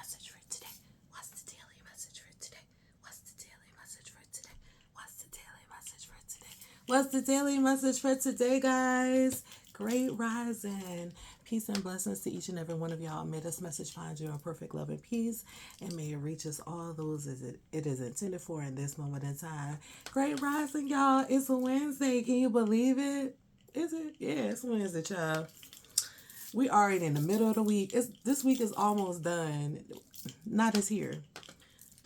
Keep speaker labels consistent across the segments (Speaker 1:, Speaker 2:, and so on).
Speaker 1: message for today? What's the daily message for today? What's the daily message for today? What's the daily message for today? What's the daily message for today, guys? Great rising. Peace and blessings to each and every one of y'all. May this message find you in perfect love and peace, and may it reach us all those as it is intended for in this moment in time. Great rising, y'all. It's a Wednesday. Can you believe it? Is it? Yeah, it's Wednesday, child. We already in the middle of the week. This week is almost done. Not as here.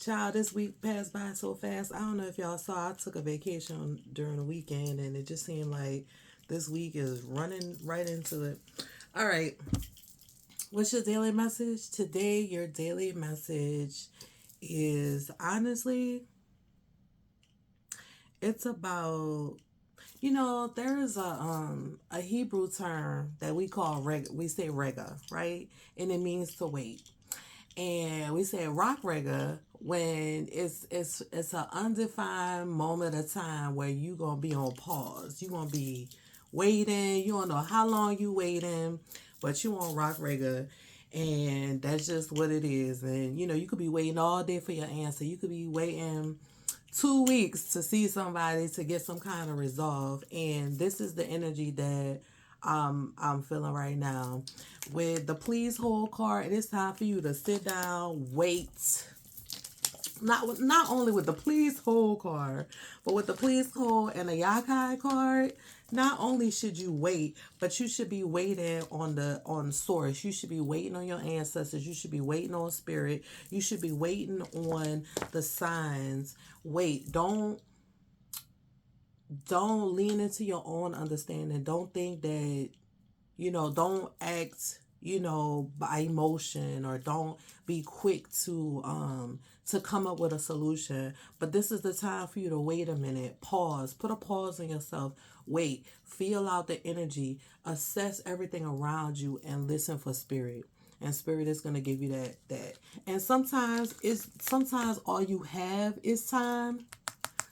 Speaker 1: Child, this week passed by so fast. I don't know if y'all saw, I took a vacation during the weekend, and it just seemed like this week is running right into it. All right. What's your daily message? Today, your daily message is honestly, it's about, there is a Hebrew term that we call we say rega, right? And it means to wait. And we say rock rega when it's an undefined moment of time where you gonna be on pause. You gonna be waiting. You don't know how long you waiting, but you on rock rega, and that's just what it is. And you could be waiting all day for your answer. You could be waiting 2 weeks to see somebody to get some kind of resolve. And this is the energy that I'm feeling right now. With the please hold card, it is time for you to sit down, wait. Not only with the please hold card, but with the please hold and the yakai card. Not only should you wait, but you should be waiting on source. You should be waiting on your ancestors. You should be waiting on spirit. You should be waiting on the signs. Wait, don't lean into your own understanding. Don't think that, don't act, by emotion, or don't be quick to come up with a solution. But this is the time for you to wait a minute, pause, put a pause on yourself, wait, feel out the energy, assess everything around you, and listen for spirit. And spirit is going to give you that. And sometimes all you have is time.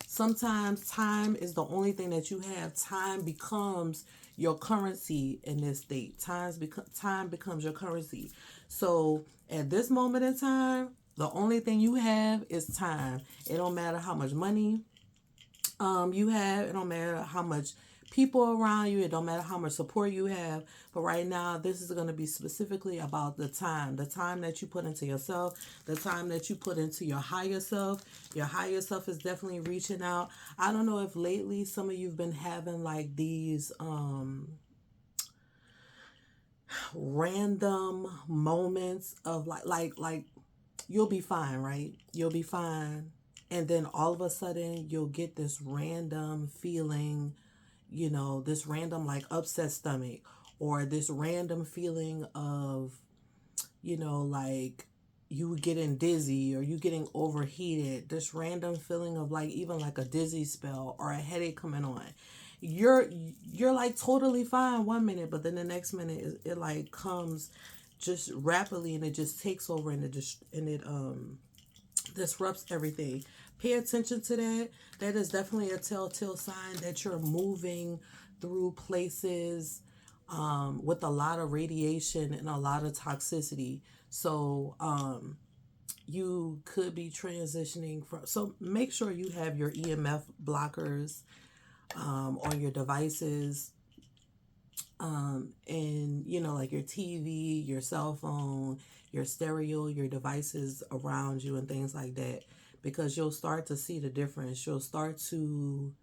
Speaker 1: Sometimes time is the only thing that you have. Time becomes your currency in this state. Time becomes your currency. So at this moment in time, the only thing you have is time. It don't matter how much money you have. It don't matter how much people around you. It don't matter how much support you have. But right now, this is going to be specifically about the time that you put into yourself, the time that you put into your higher self. Your higher self is definitely reaching out. I don't know if lately some of you've been having like these random moments of like you'll be fine, right? You'll be fine. And then all of a sudden you'll get this random feeling, this random like upset stomach, or this random feeling of, like you getting dizzy or you getting overheated, this random feeling of like even like a dizzy spell or a headache coming on. You're like totally fine 1 minute, but then the next minute it like comes just rapidly, and it just takes over, and it disrupts everything. Pay attention to that. That is definitely a telltale sign that you're moving through places with a lot of radiation and a lot of toxicity. So you could be transitioning from. So make sure you have your EMF blockers on your devices. And like your TV, your cell phone, your stereo, your devices around you, and things like that, because you'll start to see the difference. You'll start to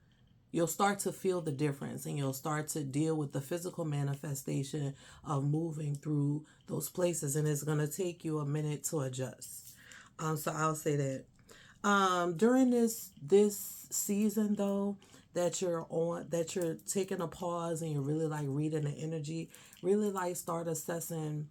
Speaker 1: feel the difference, and you'll start to deal with the physical manifestation of moving through those places, and it's going to take you a minute to adjust. So I'll say that during this season though, that you're taking a pause, and you're really like reading the energy, really like start assessing,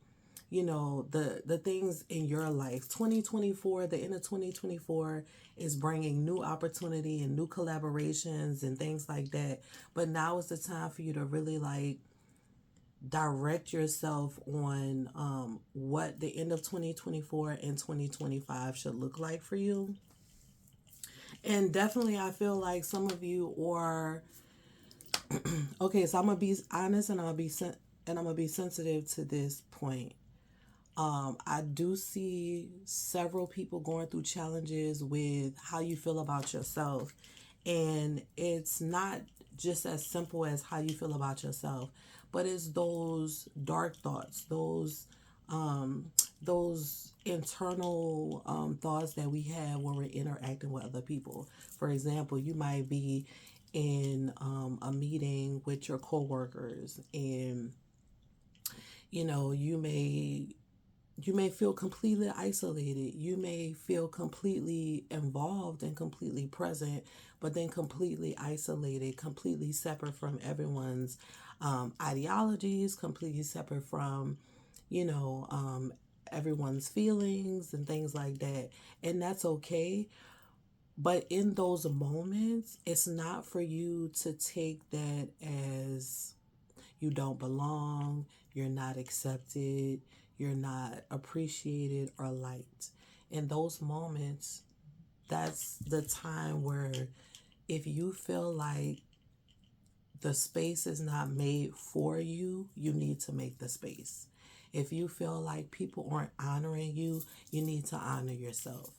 Speaker 1: the things in your life. 2024, the end of 2024 is bringing new opportunity and new collaborations and things like that. But now is the time for you to really like direct yourself on what the end of 2024 and 2025 should look like for you. And definitely, I feel like some of you are okay. So I'm gonna be honest, and I'm gonna be sensitive to this point. I do see several people going through challenges with how you feel about yourself. And it's not just as simple as how you feel about yourself, but it's those dark thoughts, um, those internal thoughts that we have when we're interacting with other people. For example, you might be in a meeting with your coworkers, and you may feel completely isolated. You may feel completely involved and completely present, but then completely isolated, completely separate from everyone's ideologies, completely separate from, you know, um, everyone's feelings and things like that. And that's okay. But in those moments, it's not for you to take that as you don't belong, you're not accepted, you're not appreciated or liked. In those moments, that's the time where if you feel like the space is not made for you, you need to make the space. If you feel like people aren't honoring you, you need to honor yourself.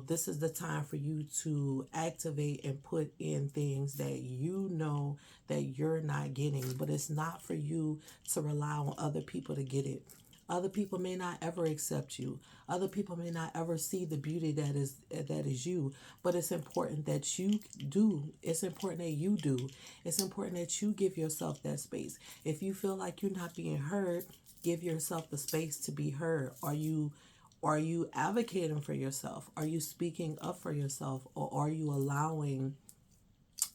Speaker 1: This is the time for you to activate and put in things that you know that you're not getting, but it's not for you to rely on other people to get it. Other people may not ever accept you. Other people may not ever see the beauty that is you. But it's important that you do. It's important that you do. It's important that you give yourself that space. If you feel like you're not being heard, give yourself the space to be heard. Are you advocating for yourself? Are you speaking up for yourself? Or are you allowing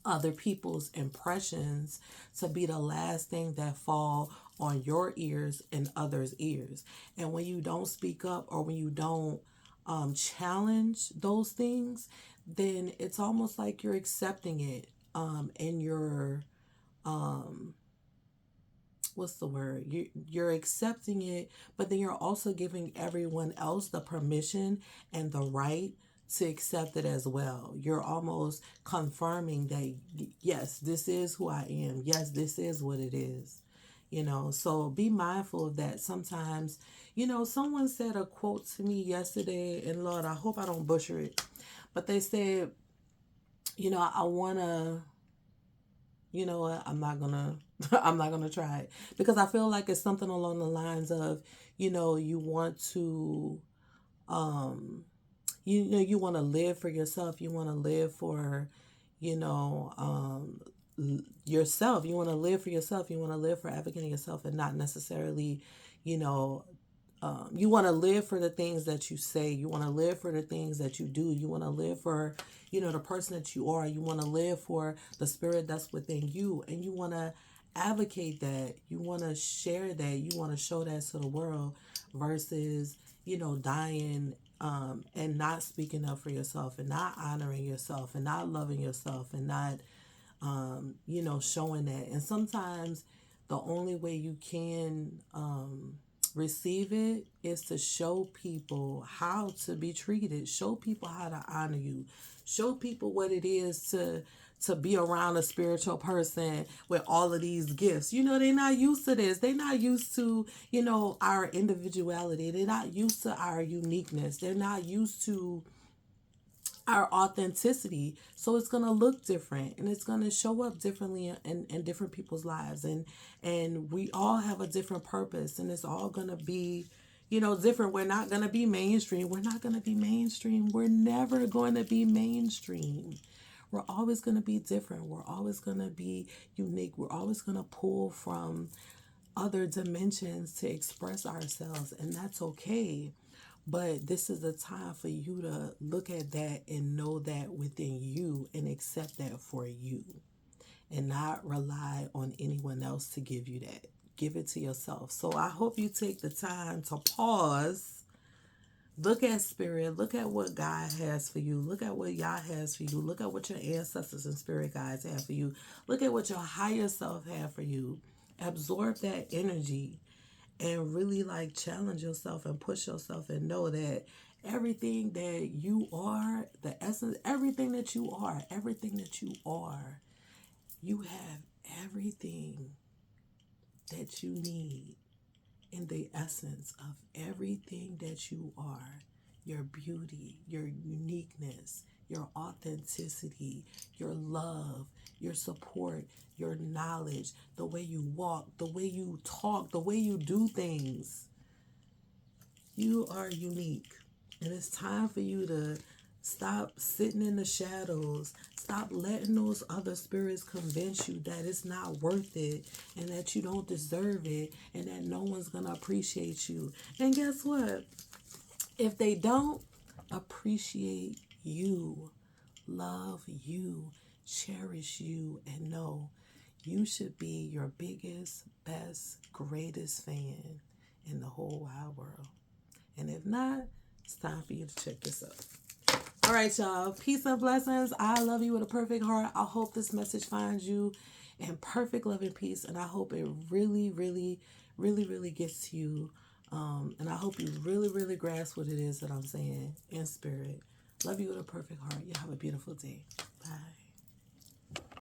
Speaker 1: other people's impressions to be the last thing that fall on your ears and others' ears? And when you don't speak up, or when you don't challenge those things, then it's almost like you're accepting it, and you're what's the word, you're accepting it, but then you're also giving everyone else the permission and the right to accept it as well. You're almost confirming that, yes, this is who I am. Yes, this is what it is. So be mindful of that. Sometimes, someone said a quote to me yesterday, and Lord, I hope I don't butcher it, but they said, I want to, you know what, I'm not gonna try it, because I feel like it's something along the lines of, you want to, um you want to live for yourself. You want to live for, you know yourself. You want to live for yourself. You want to live for advocating yourself, and not necessarily, you know you want to live for the things that you say. You want to live for the things that you do. You want to live for, the person that you are. You want to live for the spirit that's within you. And you want to advocate that. You want to share that. You want to show that to the world, versus, dying, and not speaking up for yourself, and not honoring yourself, and not loving yourself, and not, showing that. And sometimes the only way you can, receive it is to show people how to be treated, show people how to honor you, show people what it is to be around a spiritual person with all of these gifts. They're not used to this. They're not used to, our individuality. They're not used to our uniqueness. They're not used to our authenticity. So it's going to look different, and it's going to show up differently in different people's lives. And we all have a different purpose, and it's all going to be, different. We're not going to be mainstream. We're not going to be mainstream. We're never going to be mainstream. We're always going to be different. We're always going to be unique. We're always going to pull from other dimensions to express ourselves, and that's okay. But this is the time for you to look at that and know that within you, and accept that for you, and not rely on anyone else to give you that. Give it to yourself. So I hope you take the time to pause, look at spirit, look at what God has for you, look at what Yah has for you, look at what your ancestors and spirit guides have for you, look at what your higher self have for you. Absorb that energy, and really challenge yourself and push yourself, and know that everything that you are, the essence, everything that you are, you have everything that you need in the essence of everything that you are, your beauty, your uniqueness, your authenticity, your love, your support, your knowledge, the way you walk, the way you talk, the way you do things. You are unique. And it's time for you to stop sitting in the shadows. Stop letting those other spirits convince you that it's not worth it and that you don't deserve it and that no one's going to appreciate you. And guess what? If they don't appreciate you, love you, cherish you, and know you should be your biggest, best, greatest fan in the whole wide world. And if not, it's time for you to check yourself. All right, y'all. Peace and blessings. I love you with a perfect heart. I hope this message finds you in perfect love and peace. And I hope it really, really, really, really gets to you. And I hope you really, really grasp what it is that I'm saying in spirit. Love you with a perfect heart. You have a beautiful day. Bye.